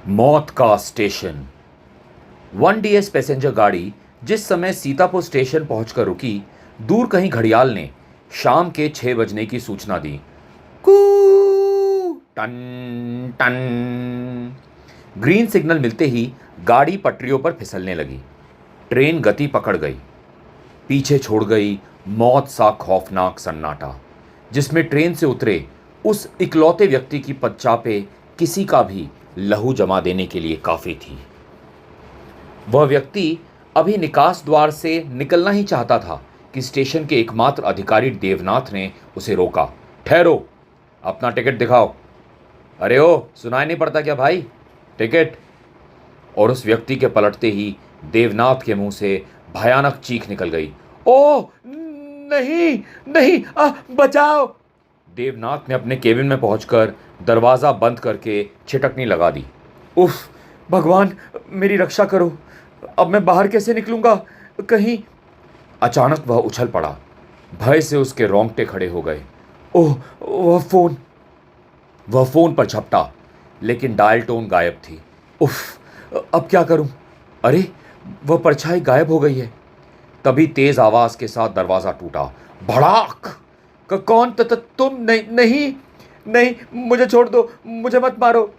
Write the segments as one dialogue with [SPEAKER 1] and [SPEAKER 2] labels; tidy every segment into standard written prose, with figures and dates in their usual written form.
[SPEAKER 1] मौत का station. One DS passenger गाड़ी जिस समय सीतापुर स्टेशन पहुंचकर रुकी, दूर कहीं घड़ियाल ने शाम के 6 बजने की सूचना दी। कू टन टन। ग्रीन सिग्नल मिलते ही गाड़ी पटरियों पर फिसलने लगी। ट्रेन गति पकड़ गई। पीछे छोड़ गई मौत सा खौफनाक सन्नाटा, जिसमें ट्रेन से उतरे उस इकलौते व्यक्ति की पदचापे किसी का भी लहू जमा देने के लिए काफी थी। वह व्यक्ति अभी निकास द्वार से निकलना ही चाहता था कि स्टेशन के एकमात्र अधिकारी देवनाथ ने उसे रोका। ठहरो, अपना टिकट दिखाओ। अरे ओ, सुनाई नहीं पड़ता क्या भाई? टिकट। और उस व्यक्ति के पलटते ही देवनाथ के मुंह से भयानक चीख निकल गई। ओ नहीं नहीं, बचाओ। देवनाथ ने अपने केबिन में पहुंचकर दरवाजा बंद करके छिटकनी लगा दी। उफ, भगवान मेरी रक्षा करो, अब मैं बाहर कैसे निकलूंगा? कहीं। अचानक वह उछल पड़ा। भय से उसके रोंगटे खड़े हो गए। ओह, वह फोन पर झपटा, लेकिन डायल टोन गायब थी। उफ, अब क्या करूं? अरे, वह परछाई गायब हो गई है। तभी तेज आवाज के साथ दरवाजा टूटा। भड़ाक। कौन? तुम? नहीं नहीं नहीं, मुझे छोड़ दो, मुझे मत मारो।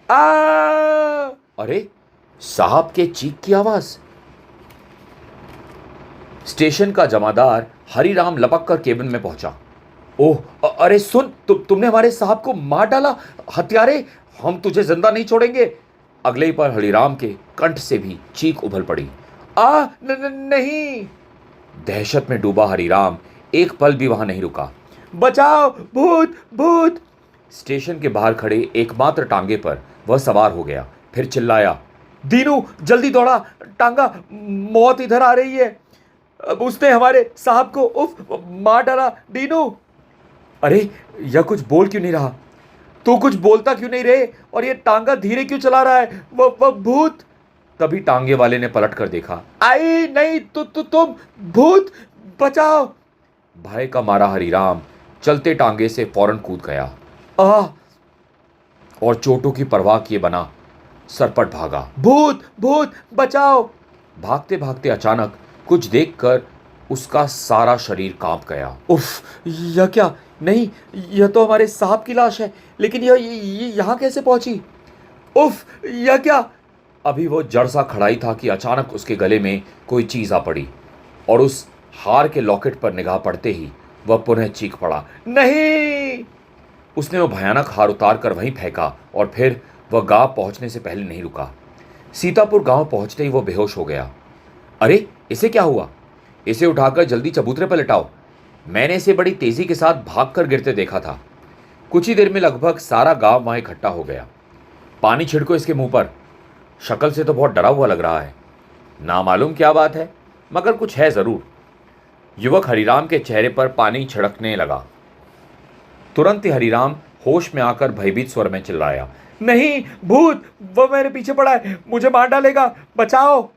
[SPEAKER 1] आ! अरे, साहब के चीख की आवाज। स्टेशन का जमादार हरिराम लपक कर केबिन में पहुंचा। ओह, अरे सुन, तुमने हमारे साहब को मार डाला। हत्यारे, हम तुझे जिंदा नहीं छोड़ेंगे। अगले ही पर हरिराम के कंठ से भी चीख उभल पड़ी। नहीं। दहशत में डूबा हरिराम एक पल भी वहां नहीं रुका। बचाओ, भूत भूत। स्टेशन के बाहर खड़े एकमात्र टांगे पर वह सवार हो गया। फिर चिल्लाया, दीनू जल्दी दौड़ा, टांगा, मौत इधर आ रही है। अब उसने हमारे साहब को मार डाला। दीनू। अरे, यह कुछ बोल क्यों नहीं रहा? तू कुछ बोलता क्यों नहीं रे? और ये टांगा धीरे क्यों चला रहा है? वह भूत। तभी टांगे वाले ने पलट कर देखा। आई नहीं, तुम भूत, बचाओ। भय का मारा हरिराम चलते टांगे से फौरन कूद गया। और चोटों की परवाह किए बना सरपट भागा। भूत भूत, बचाओ। भागते भागते अचानक कुछ देखकर उसका सारा शरीर कांप गया। उफ, यह क्या? नहीं, यह तो हमारे साहब की लाश है, लेकिन यह यहां कैसे पहुंची? उफ, यह क्या? अभी वो जड़ सा खड़ा ही था कि अचानक उसके गले में कोई चीज आ पड़ी, और उस हार के लॉकेट पर निगाह पड़ते ही वह पुनः चीख पड़ा। नहीं। उसने वो भयानक हार उतार कर वहीं फेंका, और फिर वह गांव पहुंचने से पहले नहीं रुका। सीतापुर गांव पहुंचते ही वो बेहोश हो गया। अरे, इसे क्या हुआ? इसे उठाकर जल्दी चबूतरे पर लिटाओ। मैंने इसे बड़ी तेजी के साथ भागकर गिरते देखा था। कुछ ही देर में लगभग सारा गांव वहां इकट्ठा हो गया। पानी छिड़को इसके मुंह पर। शक्ल से तो बहुत डरा हुआ लग रहा है। ना मालूम क्या बात है, मगर कुछ है जरूर। युवक हरिराम के चेहरे पर पानी छिड़कने लगा। तुरंत ही हरिराम होश में आकर भयभीत स्वर में चिल्लाया, नहीं, भूत, वो मेरे पीछे पड़ा है, मुझे मार डालेगा, बचाओ।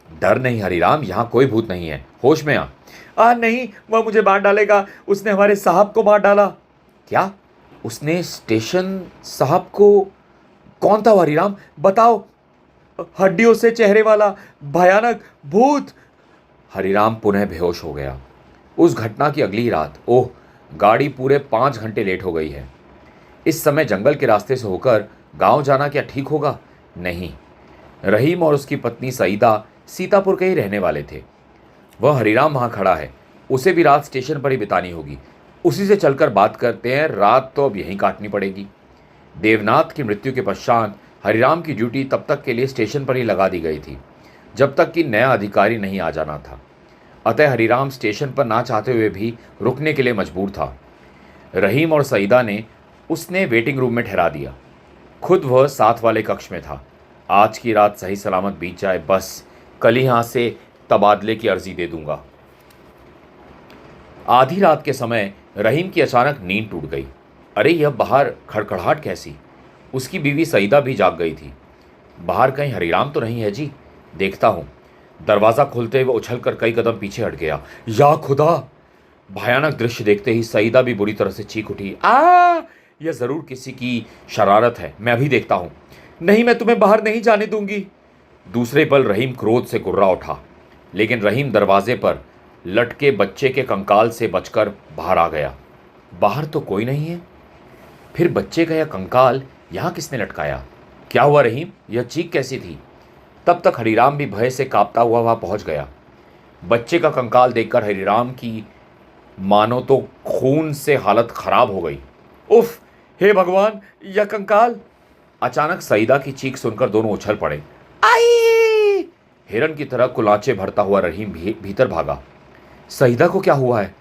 [SPEAKER 1] डर नहीं हरिराम, यहां कोई भूत नहीं है, होश में आ। नहीं, वह मुझे मार डालेगा, उसने हमारे साहब को मार डाला। क्या? उसने स्टेशन साहब को? कौन था हरिराम, बताओ। हड्डियों से चेहरे वाला भयानक भूत। हरिराम पुनः बेहोश हो गया। उस घटना की अगली रात, ओह, गाड़ी पूरे 5 घंटे लेट हो गई है। इस समय जंगल के रास्ते से होकर गांव जाना क्या ठीक होगा? नहीं। रहीम और उसकी पत्नी सईदा सीतापुर के ही रहने वाले थे। वह हरिराम वहां खड़ा है, उसे भी रात स्टेशन पर ही बितानी होगी। उसी से चलकर बात करते हैं, रात तो अब यहीं काटनी पड़ेगी। देवनाथ की मृत्यु के पश्चात हरिराम की ड्यूटी तब तक के लिए स्टेशन पर ही लगा दी गई थी, जब तक कि नया अधिकारी नहीं आ जाना था। अतः हरिराम स्टेशन पर ना चाहते हुए भी रुकने के लिए मजबूर था। रहीम और सईदा ने उसने वेटिंग रूम में ठहरा दिया। खुद वह साथ वाले कक्ष में था। आज की रात सही सलामत बीत जाए, बस कल ही यहां से तबादले की अर्जी दे दूंगा। आधी रात के समय रहीम की अचानक नींद टूट गई। अरे, यह बाहर खड़खड़ाहट कैसी? उसकी बीवी सईदा भी जाग गई थी। बाहर कहीं हरिराम तो नहीं है जी, देखता हूं। दरवाजा खोलते हुए उछलकर कई कदम पीछे हट गया। या खुदा! भयानक दृश्य देखते ही सईदा भी बुरी तरह से चीख उठी। यह जरूर किसी की शरारत है, मैं अभी देखता हूं। नहीं, मैं तुम्हें बाहर नहीं जाने दूंगी। दूसरे पल रहीम क्रोध से गुर्रा उठा, लेकिन रहीम दरवाजे पर लटके बच्चे के कंकाल से बचकर बाहर आ गया। बाहर तो कोई नहीं है, फिर बच्चे का यह कंकाल यहां किसने लटकाया? क्या हुआ रहीम, यह चीख कैसी थी? तब तक हरिराम भी भय से कांपता हुआ वहां पहुंच गया। बच्चे का कंकाल देखकर हरिराम की मानो तो खून से हालत खराब हो गई। उफ, हे भगवान, यह कंकाल! अचानक सईदा की चीख सुनकर दोनों उछल पड़े। आई! हिरन की तरह कुलाचे भरता हुआ रहीम भीतर भागा। सईदा को क्या हुआ है?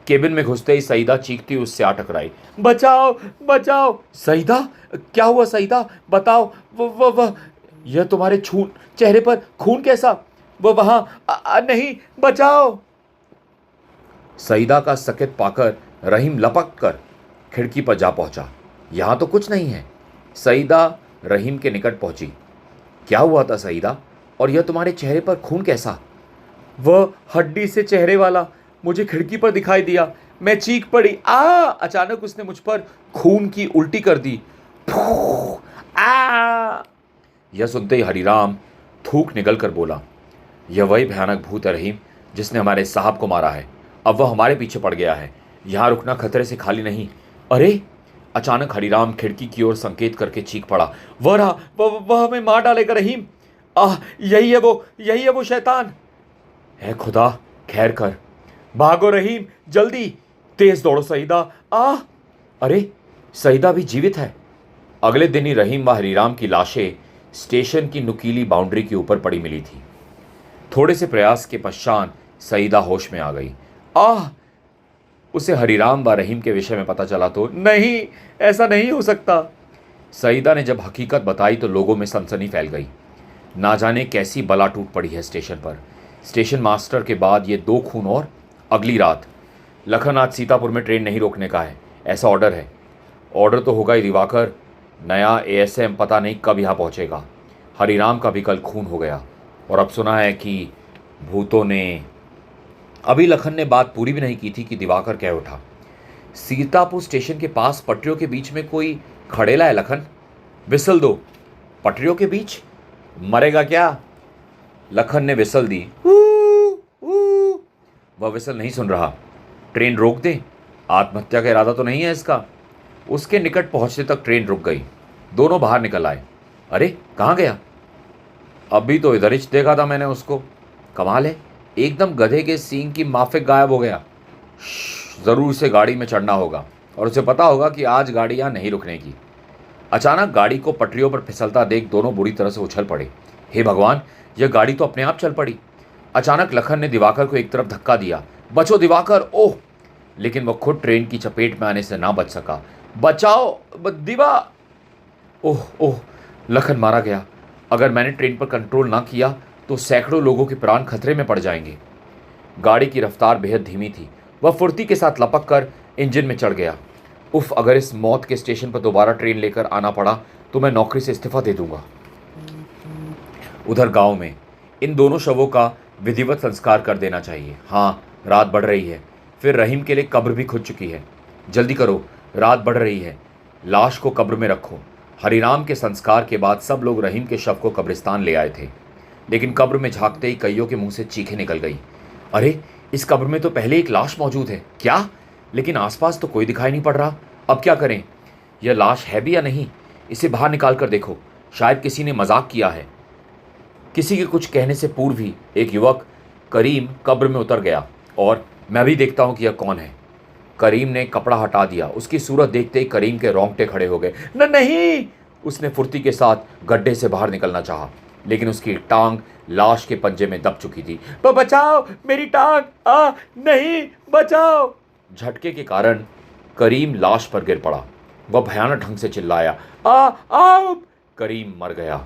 [SPEAKER 1] केबिन में घुसते ही सईदा चीखती उससे आ टकराई। बचाओ, बचाओ! सईदा, क्या हुआ सईदा? बताओ। वो यह तुम्हारे चेहरे पर खून कैसा? वो वहां नहीं, बचाओ! सईदा का सकत पाकर रहीम लपक कर खिड़की पर जा पहुंचा। यहां तो कुछ नहीं है। सईदा रहीम के निकट पहुंची। क्या हुआ था सईदा, और यह तुम्हारे चेहरे पर खून कैसा? वह हड्डी से चेहरे वाला मुझे खिड़की पर दिखाई दिया। मैं चीख पड़ी। अचानक उसने मुझ पर खून की उल्टी कर दी। फू, आ! यह सुनते ही हरिराम थूक निकल कर बोला, यह वही भयानक भूत है रहीम, जिसने हमारे साहब को मारा है। अब वह हमारे पीछे पड़ गया है। यहां रुकना खतरे से खाली नहीं। अरे! अचानक हरिराम खिड़की की ओर संकेत करके चीख पड़ा। वह रहा, वह हमें मार डालेगा रहीम। यही है वो शैतान। है खुदा, खैर कर। भागो रहीम, जल्दी! तेज दौड़ो सईदा। अरे! सईदा भी जीवित है। अगले दिन ही रहीम व हरिराम की लाशें स्टेशन की नुकीली बाउंड्री के ऊपर पड़ी मिली थी। थोड़े से प्रयास के पश्चात सईदा होश में आ गई। उसे हरिराम व रहीम के विषय में पता चला तो नहीं, ऐसा नहीं हो सकता। सईदा ने जब हकीकत बताई तो लोगों में सनसनी फैल गई। ना जाने कैसी बला टूट पड़ी है स्टेशन पर। स्टेशन मास्टर के बाद ये 2 खून और अगली रात। लखन, आज सीतापुर में ट्रेन नहीं रोकने का है, ऐसा ऑर्डर है। ऑर्डर तो होगा ही दिवाकर, नया एएसएम पता नहीं कब यहाँ पहुँचेगा। हरिराम का भी कल खून हो गया, और अब सुना है कि भूतों ने। अभी लखन ने बात पूरी भी नहीं की थी कि दिवाकर कह उठा, सीतापुर स्टेशन के पास पटरियों के बीच में कोई खड़ेला है लखन। विसल दो। पटरियों के बीच? मरेगा क्या? लखन ने विसल दी। वह विसल नहीं सुन रहा। ट्रेन रोक दे, आत्महत्या का इरादा तो नहीं है इसका। उसके निकट पहुंचने तक ट्रेन रुक गई। दोनों बाहर निकल आए। अरे, कहाँ गया? अभी तो इधर ही देखा था मैंने उसको। कमाल है, एकदम गधे के सींग की माफिक गायब हो गया। जरूर से गाड़ी में चढ़ना होगा, और उसे पता होगा कि आज गाड़ी यहाँ नहीं रुकने की। अचानक गाड़ी को पटरियों पर फिसलता देख दोनों बुरी तरह से उछल पड़े। हे भगवान, यह गाड़ी तो अपने आप चल पड़ी। अचानक लखन ने दिवाकर को एक तरफ धक्का दिया। बचो दिवाकर! ओह! लेकिन वह खुद ट्रेन की चपेट में आने से ना बच सका। बचाओ दिवा! ओह ओह! लखन मारा गया। अगर मैंने ट्रेन पर कंट्रोल ना किया तो सैकड़ों लोगों के प्राण खतरे में पड़ जाएंगे। गाड़ी की रफ्तार बेहद धीमी थी। वह फुर्ती के साथ लपक कर इंजन में चढ़ गया। उफ, अगर इस मौत के स्टेशन पर दोबारा ट्रेन लेकर आना पड़ा तो मैं नौकरी से इस्तीफा दे दूंगा। उधर गांव में इन दोनों शवों का विधिवत संस्कार कर देना चाहिए। हाँ, रात बढ़ रही है। फिर रहीम के लिए कब्र भी खुद चुकी है। जल्दी करो, रात बढ़ रही है। लाश को कब्र में रखो। हरिराम के संस्कार के बाद सब लोग रहीम के शव को कब्रिस्तान ले आए थे, लेकिन कब्र में झांकते ही कईयों के मुंह से चीखें निकल गई। अरे, इस कब्र में तो पहले एक लाश मौजूद है। क्या? लेकिन आसपास तो कोई दिखाई नहीं पड़ रहा। अब क्या करें? यह लाश है भी या नहीं? इसे बाहर निकाल कर देखो, शायद किसी ने मजाक किया है। किसी के कुछ कहने से पूर्व ही एक युवक करीम कब्र में उतर गया, और मैं भी देखता हूं कि यह कौन है। करीम ने कपड़ा हटा दिया। उसकी सूरत देखते ही करीम के रोंगटे खड़े हो गए। नहीं! उसने फुर्ती के साथ गड्ढे से बाहर निकलना चाहा, लेकिन उसकी टांग लाश के पंजे में दब चुकी थी। बचाओ, मेरी टांग! नहीं, बचाओ! झटके के कारण करीम लाश पर गिर पड़ा। वह भयानक ढंग से चिल्लाया, करीम मर गया।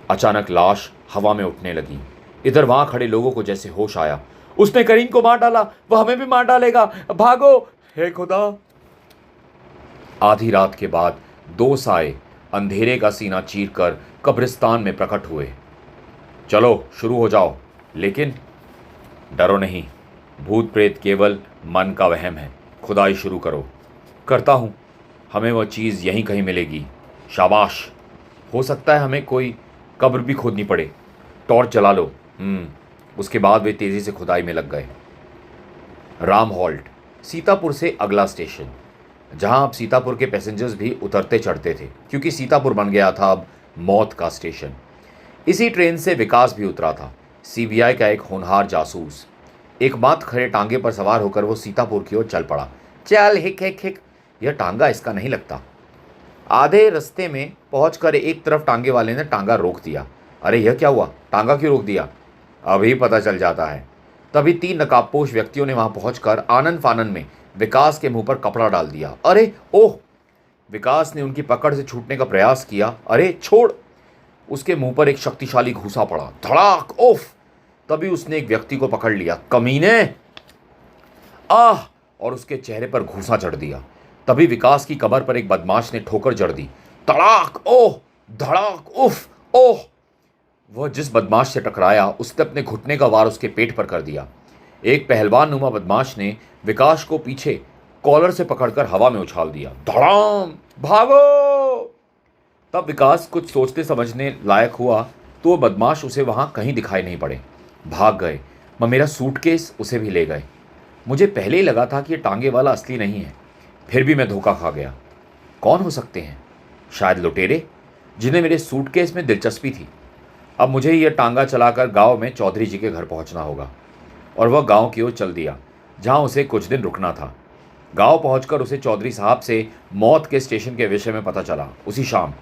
[SPEAKER 1] अचानक लाश हवा में उठने लगी। इधर वहां खड़े लोगों को जैसे होश आया। उसने करीम को मार डाला, वह हमें भी मार डालेगा। भागो, हे खुदा! आधी रात के बाद 2 साए अंधेरे का सीना चीरकर कब्रिस्तान में प्रकट हुए। चलो, शुरू हो जाओ। लेकिन डरो नहीं, भूत प्रेत केवल मन का वहम है। खुदाई शुरू करो। करता हूं, हमें वह चीज़ यहीं कहीं मिलेगी। शाबाश! हो सकता है हमें कोई कब्र भी खोदनी पड़े। टॉर्च जला लो। उसके बाद वे तेजी से खुदाई में लग गए। राम हॉल्ट, सीतापुर से अगला स्टेशन, जहां अब सीतापुर के पैसेंजर्स भी उतरते चढ़ते थे, क्योंकि सीतापुर बन गया था अब मौत का स्टेशन। इसी ट्रेन से विकास भी उतरा था, सीबीआई का एक होनहार जासूस। एक मात्र खड़े टांगे पर सवार होकर वो सीतापुर की ओर चल पड़ा। चल हिक हिक हिक, यह टांगा इसका नहीं लगता। आधे रास्ते में पहुंचकर एक तरफ टांगे वाले ने टांगा रोक दिया। अरे यह क्या हुआ, टांगा क्यों रोक दिया? अभी पता चल जाता है। तभी 3 नकाबपोश व्यक्तियों ने वहां पहुंचकर आनन फानन में विकास के मुंह पर कपड़ा डाल दिया। अरे ओह! विकास ने उनकी पकड़ से छूटने का प्रयास किया। अरे छोड़! उसके मुंह पर एक शक्तिशाली घूंसा पड़ा। धड़ाक! ओफ! तभी उसने एक व्यक्ति को पकड़ लिया। कमीने! आह! और उसके चेहरे पर घूंसा चढ़ दिया। तभी विकास की कमर पर एक बदमाश ने ठोकर जड़ दी। तड़ाक! ओह! धड़ाक! उफ! ओह! वह जिस बदमाश से टकराया उसने अपने घुटने का वार उसके पेट पर कर दिया। एक पहलवान नुमा बदमाश ने विकास को पीछे कॉलर से पकड़कर हवा में उछाल दिया। धड़ाम! भागो! तब विकास कुछ सोचते समझने लायक हुआ तो वह बदमाश उसे वहां कहीं दिखाई नहीं पड़े। भाग गए। मेरा सूटकेस उसे भी ले गए। मुझे पहले ही लगा था कि यह टांगे वाला असली नहीं है, फिर भी मैं धोखा खा गया। कौन हो सकते हैं? शायद लुटेरे, जिन्हें मेरे सूटकेस में दिलचस्पी थी। अब मुझे यह टांगा चलाकर गांव में चौधरी जी के घर पहुंचना होगा। और वह गांव की ओर चल दिया, जहां उसे कुछ दिन रुकना था। गांव पहुंचकर उसे चौधरी साहब से मौत के स्टेशन के विषय में पता चला उसी शाम।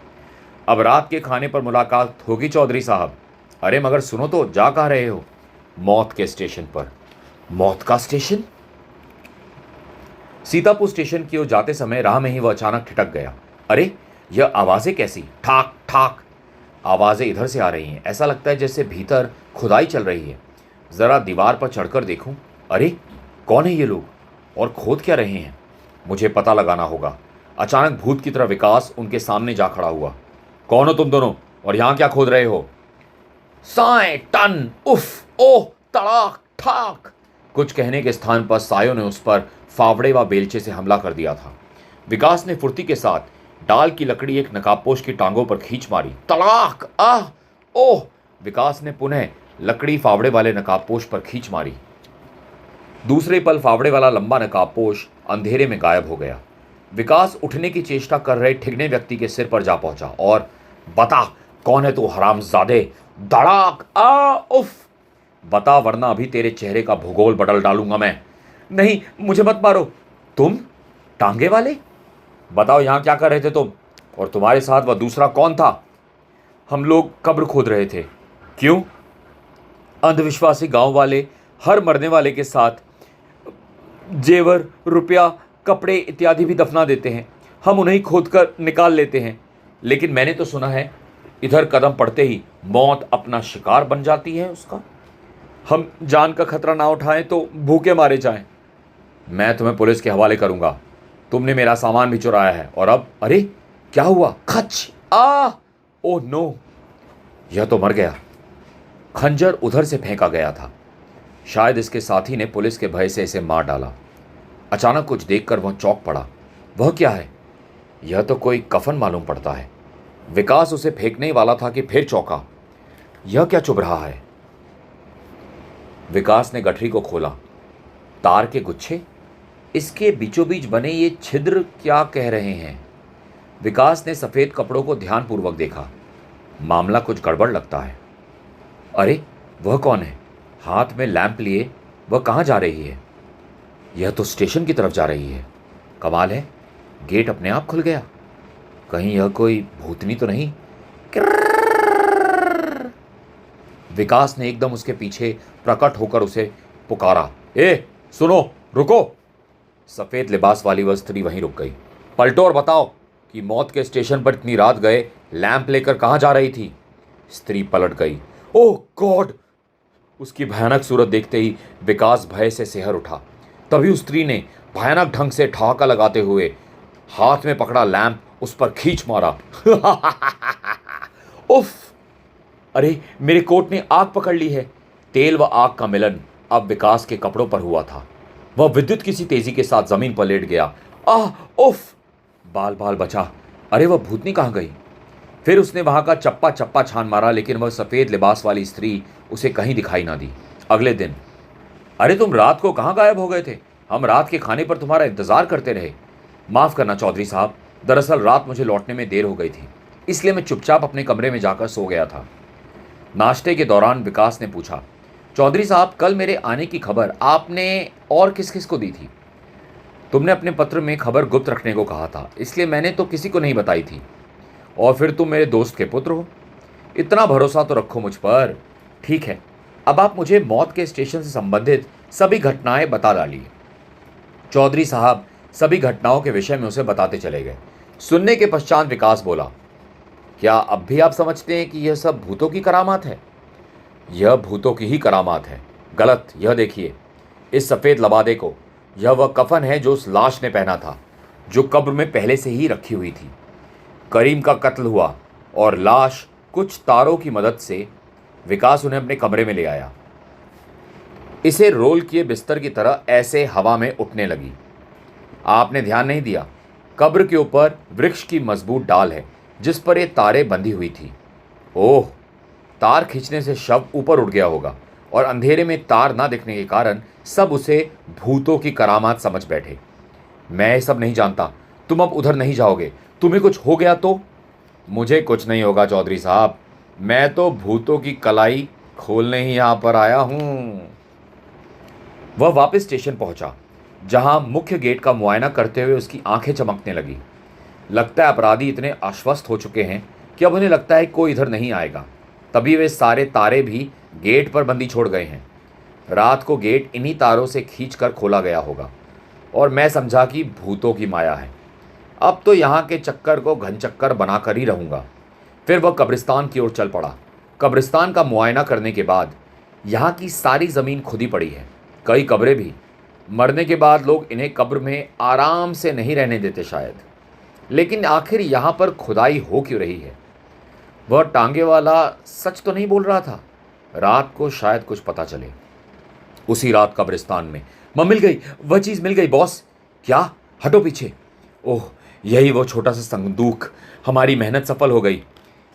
[SPEAKER 1] अब रात के खाने पर मुलाकात होगी चौधरी साहब। अरे मगर सुनो तो, जा कहाँ रहे हो? मौत के स्टेशन पर। मौत का स्टेशन? सीतापुर स्टेशन की ओर जाते समय राह में ही वह अचानक ठिठक गया। अरे यह आवाजें कैसी? ठाक ठाक आवाजें इधर से आ रही हैं। ऐसा लगता है जैसे भीतर खुदाई चल रही है। जरा दीवार पर चढ़कर देखूं। अरे कौन है ये लोग और खोद क्या रहे हैं? मुझे पता लगाना होगा। अचानक भूत की तरह विकास उनके सामने जा खड़ा हुआ। कौन हो तुम दोनों और यहां क्या खोद रहे हो? साए टन! उफ! ओह! तड़ाक ठाक! कुछ कहने के स्थान पर सायों ने उस पर फावड़े व बेलचे से हमला कर दिया था। विकास ने फुर्ती के साथ डाल की लकड़ी एक नकाबपोश की टांगों पर खींच मारी। तड़ाक! आह! ओह! विकास ने पुनः लकड़ी फावड़े वाले नकाबपोश पर खींच मारी। दूसरे पल फावड़े वाला लंबा नकाबपोश अंधेरे में गायब हो गया। विकास उठने की चेष्टा कर रहे ठिगने व्यक्ति के सिर पर जा पहुंचा और बता कौन है तू हरामजादे? धड़ाक! उफ! बता वरना अभी तेरे चेहरे का भूगोल बदल डालूंगा मैं। नहीं, मुझे मत मारो। तुम टांगे वाले? बताओ यहां क्या कर रहे थे तुम, और तुम्हारे साथ वह दूसरा कौन था? हम लोग कब्र खोद रहे थे। क्यों? अंधविश्वासी गांव वाले हर मरने वाले के साथ जेवर, रुपया, कपड़े इत्यादि भी दफना देते हैं। हम उन्हें खोदकर निकाल लेते हैं। लेकिन मैंने तो सुना है इधर कदम पड़ते ही मौत अपना शिकार बन जाती है उसका। हम जान का खतरा ना उठाएं तो भूखे मारे जाएं। मैं तुम्हें पुलिस के हवाले करूंगा। तुमने मेरा सामान भी चुराया है। और अब अरे क्या हुआ? खच! Oh no! यह तो मर गया। खंजर उधर से फेंका गया था। शायद इसके साथी ने पुलिस के भय से इसे मार डाला। अचानक कुछ देखकर वह चौंक पड़ा। वह क्या है? यह तो कोई कफन मालूम पड़ता है। विकास उसे फेंकने ही वाला था कि फिर चौंका। यह क्या चुभ रहा है? विकास ने गठरी को खोला। तार के गुच्छे? इसके बीचों बीच बने ये छिद्र क्या कह रहे हैं? विकास ने सफेद कपड़ों को ध्यानपूर्वक देखा। मामला कुछ गड़बड़ लगता है। अरे वह कौन है? हाथ में लैंप लिए वह कहाँ जा रही है? यह तो स्टेशन की तरफ जा रही है। कमाल है, गेट अपने आप खुल गया। कहीं यह कोई भूतनी तो नहीं? विकास ने एकदम उसके पीछे प्रकट होकर उसे पुकारा। ए सुनो, रुको! सफेद लिबास वाली वह स्त्री वहीं रुक गई। पलटो और बताओ कि मौत के स्टेशन पर इतनी रात गए लैंप लेकर कहाँ जा रही थी? स्त्री पलट गई। ओह गॉड! उसकी भयानक सूरत देखते ही विकास भय से सिहर उठा। तभी उस स्त्री ने भयानक ढंग से ठहाका लगाते हुए हाथ में पकड़ा लैंप उस पर खींच मारा। उफ! अरे मेरे कोट ने आग पकड़ ली है। तेल व आग का मिलन अब विकास के कपड़ों पर हुआ था। वह विद्युत की सी तेजी के साथ जमीन पर लेट गया। उफ! बाल बाल बचा। अरे वह भूतनी कहाँ गई? फिर उसने वहां का चप्पा चप्पा छान मारा, लेकिन वह सफेद लिबास वाली स्त्री उसे कहीं दिखाई ना दी। अगले दिन, अरे तुम रात को कहाँ गायब हो गए थे? हम रात के खाने पर तुम्हारा इंतजार करते रहे। माफ करना चौधरी साहब, दरअसल रात मुझे लौटने में देर हो गई थी, इसलिए मैं चुपचाप अपने कमरे में जाकर सो गया था। नाश्ते के दौरान विकास ने पूछा, चौधरी साहब, कल मेरे आने की खबर आपने और किस किस को दी थी? तुमने अपने पत्र में खबर गुप्त रखने को कहा था, इसलिए मैंने तो किसी को नहीं बताई थी। और फिर तुम मेरे दोस्त के पुत्र हो, इतना भरोसा तो रखो मुझ पर। ठीक है, अब आप मुझे मौत के स्टेशन से संबंधित सभी घटनाएं बता डालिए। चौधरी साहब सभी घटनाओं के विषय में उसे बताते चले गए। सुनने के पश्चात विकास बोला, क्या अब भी आप समझते हैं कि यह सब भूतों की करामात है? यह भूतों की ही करामात है। गलत। यह देखिए, इस सफ़ेद लबादे को। यह वह कफन है जो उस लाश ने पहना था, जो कब्र में पहले से ही रखी हुई थी। करीम का कत्ल हुआ और लाश कुछ तारों की मदद से विकास उन्हें अपने कमरे में ले आया। इसे रोल किए बिस्तर की तरह ऐसे हवा में उठने लगी। आपने ध्यान नहीं दिया, कब्र के ऊपर वृक्ष की मजबूत डाल है जिस पर ये तारें बंधी हुई थी। ओह, तार खींचने से शव ऊपर उठ गया होगा और अंधेरे में तार ना दिखने के कारण सब उसे भूतों की करामात समझ बैठे। मैं ये सब नहीं जानता। तुम अब उधर नहीं जाओगे। तुम्हें कुछ हो गया तो? मुझे कुछ नहीं होगा चौधरी साहब, मैं तो भूतों की कलाई खोलने ही यहां पर आया हूं। वह वापस स्टेशन पहुंचा, जहां मुख्य गेट का मुआयना करते हुए उसकी आंखें चमकने लगी। लगता है अपराधी इतने आश्वस्त हो चुके हैं कि अब उन्हें लगता है कोई इधर नहीं आएगा। तभी वे सारे तारे भी गेट पर बंदी छोड़ गए हैं। रात को गेट इन्हीं तारों से खींचकर खोला गया होगा और मैं समझा कि भूतों की माया है। अब तो यहाँ के चक्कर को घन चक्कर बनाकर ही रहूँगा। फिर वह कब्रिस्तान की ओर चल पड़ा। कब्रिस्तान का मुआयना करने के बाद यहाँ की सारी ज़मीन खुदी पड़ी है, कई कब्रें भी। मरने के बाद लोग इन्हें कब्र में आराम से नहीं रहने देते शायद, लेकिन आखिर यहाँ पर खुदाई हो क्यों रही है? वह टांगे वाला सच तो नहीं बोल रहा था। रात को शायद कुछ पता चले। उसी रात कब्रिस्तान में मिल गई, वह चीज़ मिल गई बॉस। क्या? हटो पीछे। ओह, यही वो छोटा सा संदूक। हमारी मेहनत सफल हो गई।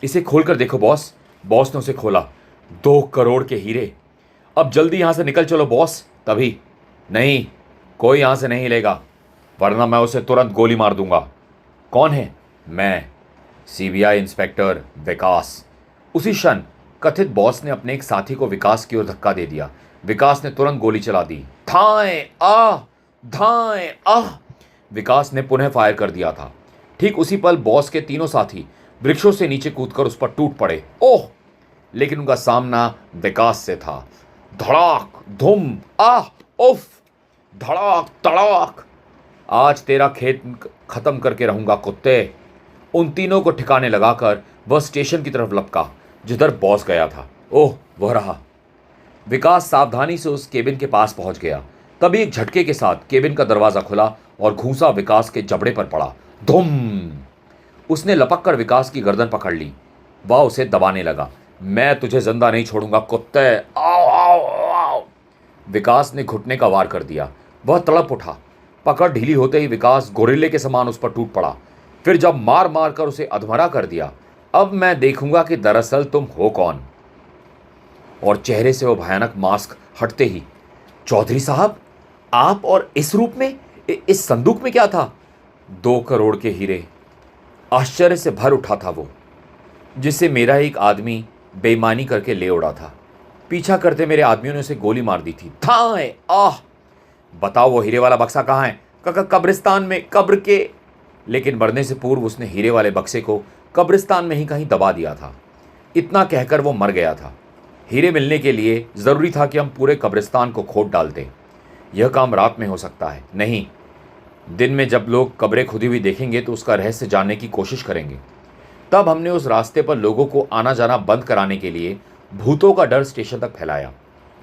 [SPEAKER 1] इसे खोलकर देखो बॉस। बॉस ने उसे खोला। 2 करोड़ के हीरे। अब जल्दी यहाँ से निकल चलो बॉस। तभी, नहीं, कोई यहाँ से नहीं लेगा, वरना मैं उसे तुरंत गोली मार दूंगा। कौन है? मैं, सीबीआई इंस्पेक्टर विकास। उसी क्षण कथित बॉस ने अपने एक साथी को विकास की ओर धक्का दे दिया। विकास ने तुरंत गोली चला दी। धाएं आह, धाएं आह। विकास ने पुनः फायर कर दिया था। ठीक उसी पल बॉस के तीनों साथी वृक्षों से नीचे कूदकर उस पर टूट पड़े। ओह, लेकिन उनका सामना विकास से था। धड़ाक, धुम, आह, उफ, धड़ाक तड़ाक। आज तेरा खेत खत्म करके रहूंगा कुत्ते। उन तीनों को ठिकाने लगाकर वह स्टेशन की तरफ लपका जिधर बॉस गया था। ओह, वह रहा। विकास सावधानी से उस केबिन के पास पहुंच गया। तभी एक झटके के साथ केबिन का दरवाजा खुला और घूंसा विकास के जबड़े पर पड़ा। धुम। उसने लपक कर विकास की गर्दन पकड़ ली। वह उसे दबाने लगा। मैं तुझे जिंदा नहीं छोड़ूंगा कुत्ते। आओ आओ आओ। विकास ने घुटने का वार कर दिया। वह तड़प उठा। पकड़ ढीली होते ही विकास गोरिल्ले के समान उस पर टूट पड़ा। फिर जब मार मार कर उसे अधमरा कर दिया, अब मैं देखूंगा कि दरअसल तुम हो कौन। और चेहरे से वो भयानक मास्क हटते ही, चौधरी साहब, आप और इस रूप में, इस संदूक में क्या था? 2 करोड़ के हीरे। आश्चर्य से भर उठा था वो, जिसे मेरा एक आदमी बेईमानी करके ले उड़ा था। पीछा करते मेरे आदमियों ने उसे गोली मार दी थी। थाए आह। बताओ वो हीरे वाला बक्सा कहाँ है? कब्रिस्तान में, कब्र के। लेकिन मरने से पूर्व उसने हीरे वाले बक्से को कब्रिस्तान में ही कहीं दबा दिया था। इतना कहकर वो मर गया था। हीरे मिलने के लिए ज़रूरी था कि हम पूरे कब्रिस्तान को खोद डाल दें। यह काम रात में हो सकता है, नहीं, दिन में जब लोग कब्रें खुदी हुई देखेंगे तो उसका रहस्य जानने की कोशिश करेंगे। तब हमने उस रास्ते पर लोगों को आना जाना बंद कराने के लिए भूतों का डर स्टेशन तक फैलाया,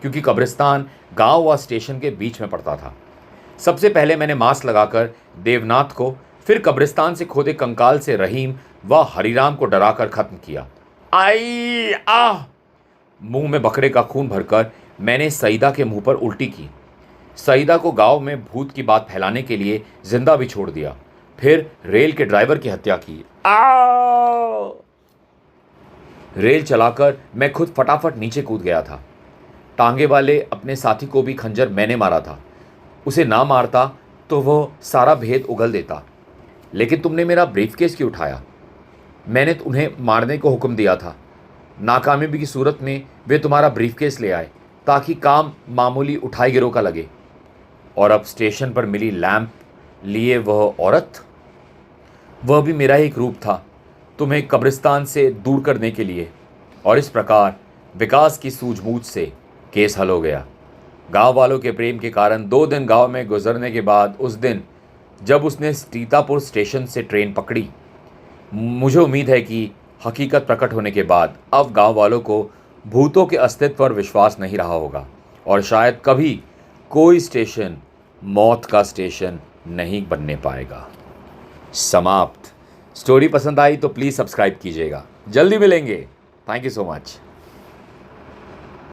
[SPEAKER 1] क्योंकि कब्रिस्तान गांव व स्टेशन के बीच में पड़ता था। सबसे पहले मैंने मास्क लगाकर देवनाथ को, फिर कब्रिस्तान से खोदे कंकाल से रहीम व हरिराम को डराकर खत्म किया। आई आह। मुंह में बकरे का खून भरकर मैंने सईदा के मुंह पर उल्टी की। सईदा को गांव में भूत की बात फैलाने के लिए जिंदा भी छोड़ दिया। फिर रेल के ड्राइवर की हत्या की। आओ। रेल चलाकर मैं खुद फटाफट नीचे कूद गया था। टांगे वाले अपने साथी को भी खंजर मैंने मारा था। उसे ना मारता तो वह सारा भेद उगल देता। लेकिन तुमने मेरा ब्रीफकेस क्यों उठाया? मैंने उन्हें मारने को हुक्म दिया था। नाकामयाबी की सूरत में वे तुम्हारा ब्रीफकेस ले आए ताकि काम मामूली उठाई गिरोह का लगे। और अब स्टेशन पर मिली लैंप लिए वह औरत, वह भी मेरा ही एक रूप था, तुम्हें कब्रिस्तान से दूर करने के लिए। और इस प्रकार विकास की सूझबूझ से केस हल हो गया। गांव वालों के प्रेम के कारण 2 दिन गांव में गुजरने के बाद उस दिन जब उसने सीतापुर स्टेशन से ट्रेन पकड़ी, मुझे उम्मीद है कि हकीकत प्रकट होने के बाद अब गांव वालों को भूतों के अस्तित्व पर विश्वास नहीं रहा होगा और शायद कभी कोई स्टेशन मौत का स्टेशन नहीं बनने पाएगा। समाप्त। स्टोरी पसंद आई तो प्लीज़ सब्सक्राइब कीजिएगा। जल्दी मिलेंगे। Thank you so much.